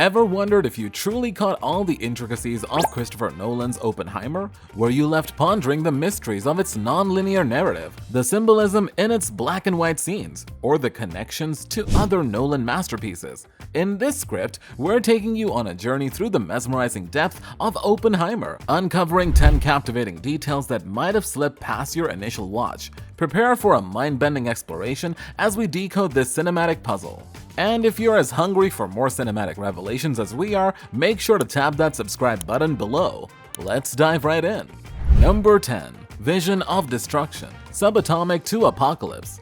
Ever wondered if you truly caught all the intricacies of Christopher Nolan's Oppenheimer? Were you left pondering the mysteries of its non-linear narrative, the symbolism in its black and white scenes, or the connections to other Nolan masterpieces? In this script, we're taking you on a journey through the mesmerizing depth of Oppenheimer, uncovering 10 captivating details that might have slipped past your initial watch. Prepare for a mind-bending exploration as we decode this cinematic puzzle. And if you're as hungry for more cinematic revelations as we are, make sure to tap that subscribe button below. Let's dive right in. Number 10. Vision of Destruction, Subatomic to Apocalypse.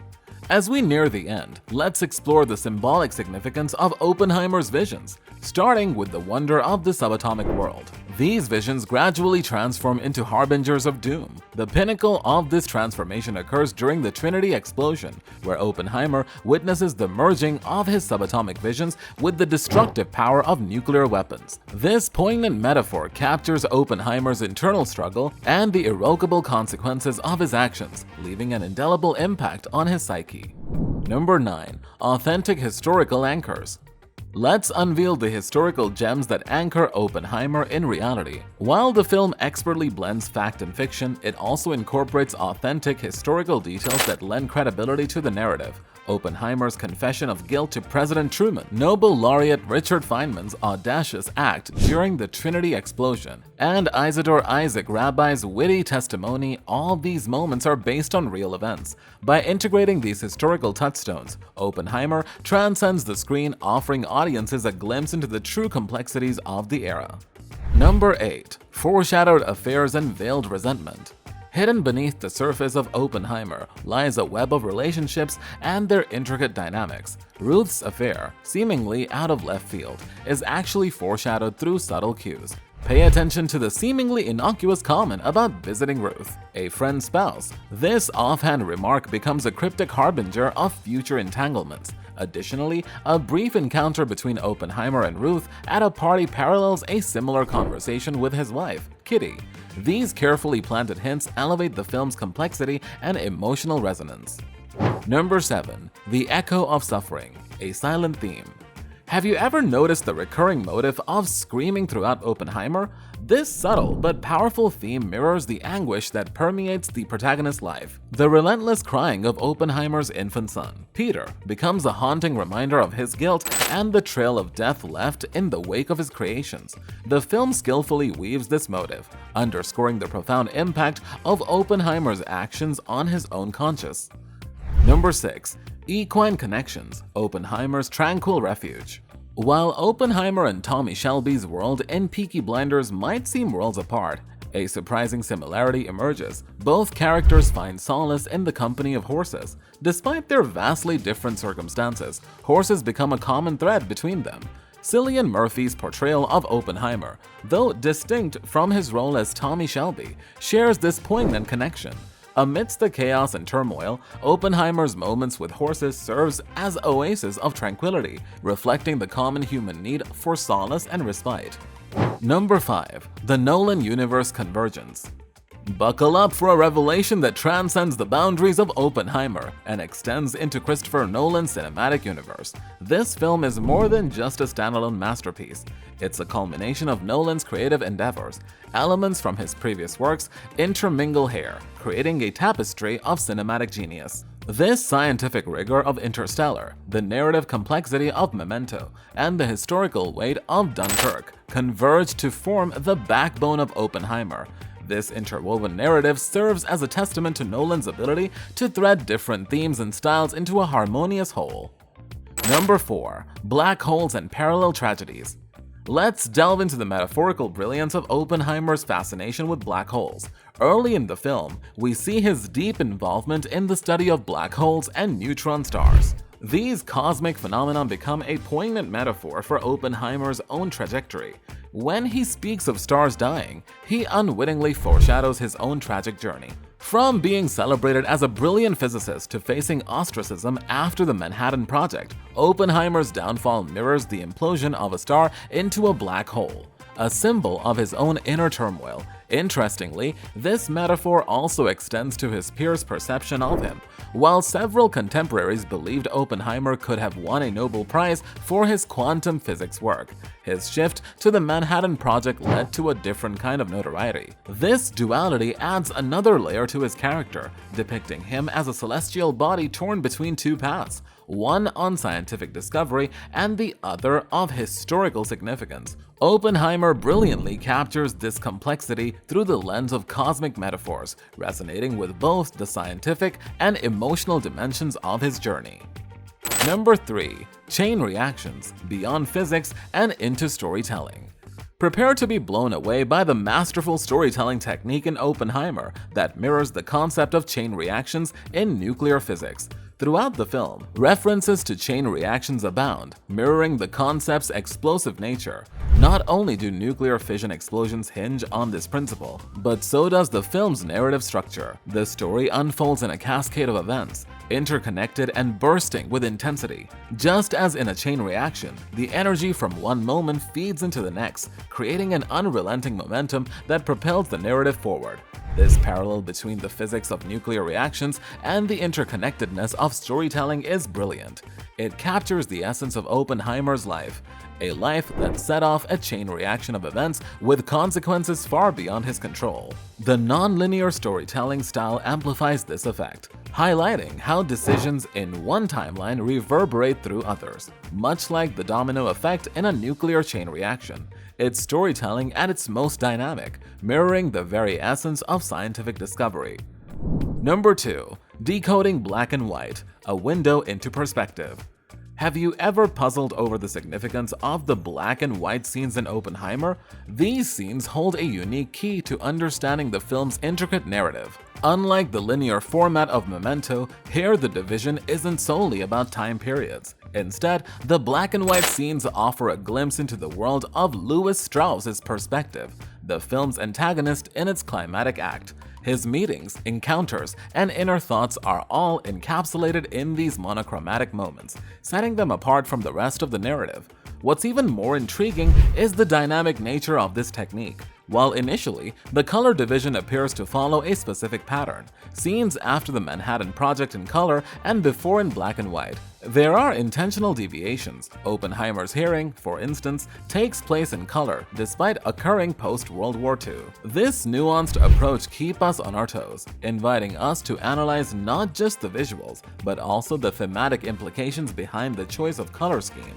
As we near the end, let's explore the symbolic significance of Oppenheimer's visions, starting with the wonder of the subatomic world. These visions gradually transform into harbingers of doom. The pinnacle of this transformation occurs during the Trinity explosion, where Oppenheimer witnesses the merging of his subatomic visions with the destructive power of nuclear weapons. This poignant metaphor captures Oppenheimer's internal struggle and the irrevocable consequences of his actions, leaving an indelible impact on his psyche. Number 9. Authentic historical anchors. Let's unveil the historical gems that anchor Oppenheimer in reality. While the film expertly blends fact and fiction, it also incorporates authentic historical details that lend credibility to the narrative. Oppenheimer's confession of guilt to President Truman, Nobel laureate Richard Feynman's audacious act during the Trinity explosion, and Isidore Isaac Rabi's witty testimony, all these moments are based on real events. By integrating these historical touchstones, Oppenheimer transcends the screen, offering audiences a glimpse into the true complexities of the era. Number 8. Foreshadowed affairs and veiled resentment. Hidden beneath the surface of Oppenheimer lies a web of relationships and their intricate dynamics. Ruth's affair, seemingly out of left field, is actually foreshadowed through subtle cues. Pay attention to the seemingly innocuous comment about visiting Ruth, a friend's spouse. This offhand remark becomes a cryptic harbinger of future entanglements. Additionally, a brief encounter between Oppenheimer and Ruth at a party parallels a similar conversation with his wife, Kitty. These carefully planted hints elevate the film's complexity and emotional resonance. Number 7. The Echo of Suffering, a silent theme. Have you ever noticed the recurring motive of screaming throughout Oppenheimer? This subtle but powerful theme mirrors the anguish that permeates the protagonist's life. The relentless crying of Oppenheimer's infant son, Peter, becomes a haunting reminder of his guilt and the trail of death left in the wake of his creations. The film skillfully weaves this motive, underscoring the profound impact of Oppenheimer's actions on his own conscience. Number 6. Equine Connections, Oppenheimer's Tranquil Refuge. While Oppenheimer and Tommy Shelby's world in Peaky Blinders might seem worlds apart, a surprising similarity emerges. Both characters find solace in the company of horses. Despite their vastly different circumstances, horses become a common thread between them. Cillian Murphy's portrayal of Oppenheimer, though distinct from his role as Tommy Shelby, shares this poignant connection. Amidst the chaos and turmoil, Oppenheimer's moments with horses serves as oases of tranquility, reflecting the common human need for solace and respite. Number 5. The Nolan Universe Convergence. Buckle up for a revelation that transcends the boundaries of Oppenheimer and extends into Christopher Nolan's cinematic universe. This film is more than just a standalone masterpiece. It's a culmination of Nolan's creative endeavors. Elements from his previous works intermingle here, creating a tapestry of cinematic genius. This scientific rigor of Interstellar, the narrative complexity of Memento, and the historical weight of Dunkirk converge to form the backbone of Oppenheimer. This interwoven narrative serves as a testament to Nolan's ability to thread different themes and styles into a harmonious whole. Number 4. Black Holes and Parallel Tragedies. Let's delve into the metaphorical brilliance of Oppenheimer's fascination with black holes. Early in the film, we see his deep involvement in the study of black holes and neutron stars. These cosmic phenomena become a poignant metaphor for Oppenheimer's own trajectory. When he speaks of stars dying, he unwittingly foreshadows his own tragic journey. From being celebrated as a brilliant physicist to facing ostracism after the Manhattan Project, Oppenheimer's downfall mirrors the implosion of a star into a black hole, a symbol of his own inner turmoil. Interestingly, this metaphor also extends to his peers' perception of him. While several contemporaries believed Oppenheimer could have won a Nobel Prize for his quantum physics work, his shift to the Manhattan Project led to a different kind of notoriety. This duality adds another layer to his character, depicting him as a celestial body torn between two paths, one on scientific discovery and the other of historical significance. Oppenheimer brilliantly captures this complexity through the lens of cosmic metaphors, resonating with both the scientific and emotional dimensions of his journey. Number 3. Chain reactions, beyond physics and into storytelling. Prepare to be blown away by the masterful storytelling technique in Oppenheimer that mirrors the concept of chain reactions in nuclear physics. Throughout the film, references to chain reactions abound, mirroring the concept's explosive nature. Not only do nuclear fission explosions hinge on this principle, but so does the film's narrative structure. The story unfolds in a cascade of events, interconnected and bursting with intensity. Just as in a chain reaction, the energy from one moment feeds into the next, creating an unrelenting momentum that propels the narrative forward. This parallel between the physics of nuclear reactions and the interconnectedness of storytelling is brilliant. It captures the essence of Oppenheimer's life, a life that set off a chain reaction of events with consequences far beyond his control. The non-linear storytelling style amplifies this effect, highlighting how decisions in one timeline reverberate through others, much like the domino effect in a nuclear chain reaction. It's storytelling at its most dynamic, mirroring the very essence of scientific discovery. Number 2. Decoding black and white, a window into perspective. Have you ever puzzled over the significance of the black and white scenes in Oppenheimer? These scenes hold a unique key to understanding the film's intricate narrative. Unlike the linear format of Memento, here the division isn't solely about time periods. Instead, the black and white scenes offer a glimpse into the world of Lewis Strauss's perspective, the film's antagonist in its climatic act. His meetings, encounters, and inner thoughts are all encapsulated in these monochromatic moments, setting them apart from the rest of the narrative. What's even more intriguing is the dynamic nature of this technique. While initially, the color division appears to follow a specific pattern, scenes after the Manhattan Project in color and before in black and white, there are intentional deviations. Oppenheimer's hearing, for instance, takes place in color despite occurring post-World War II. This nuanced approach keeps us on our toes, inviting us to analyze not just the visuals, but also the thematic implications behind the choice of color scheme.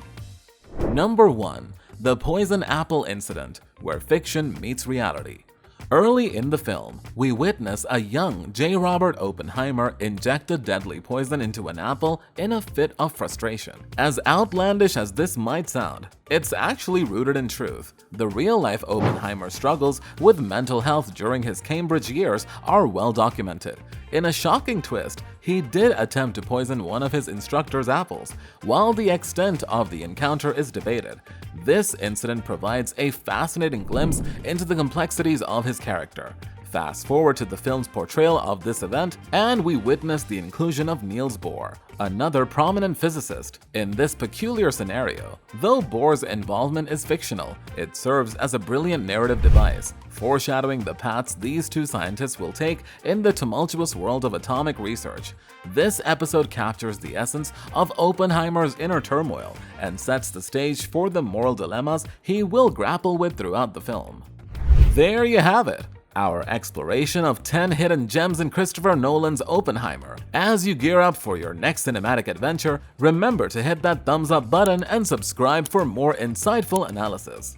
Number 1. The Poison Apple Incident, where fiction meets reality. Early in the film, we witness a young J. Robert Oppenheimer inject a deadly poison into an apple in a fit of frustration. As outlandish as this might sound, it's actually rooted in truth. The real-life Oppenheimer struggles with mental health during his Cambridge years are well documented. In a shocking twist, he did attempt to poison one of his instructor's apples. While the extent of the encounter is debated, this incident provides a fascinating glimpse into the complexities of his character. Fast forward to the film's portrayal of this event, and we witness the inclusion of Niels Bohr, another prominent physicist, in this peculiar scenario. Though Bohr's involvement is fictional, it serves as a brilliant narrative device, foreshadowing the paths these two scientists will take in the tumultuous world of atomic research. This episode captures the essence of Oppenheimer's inner turmoil and sets the stage for the moral dilemmas he will grapple with throughout the film. There you have it, our exploration of 10 hidden gems in Christopher Nolan's Oppenheimer. As you gear up for your next cinematic adventure, remember to hit that thumbs up button and subscribe for more insightful analysis.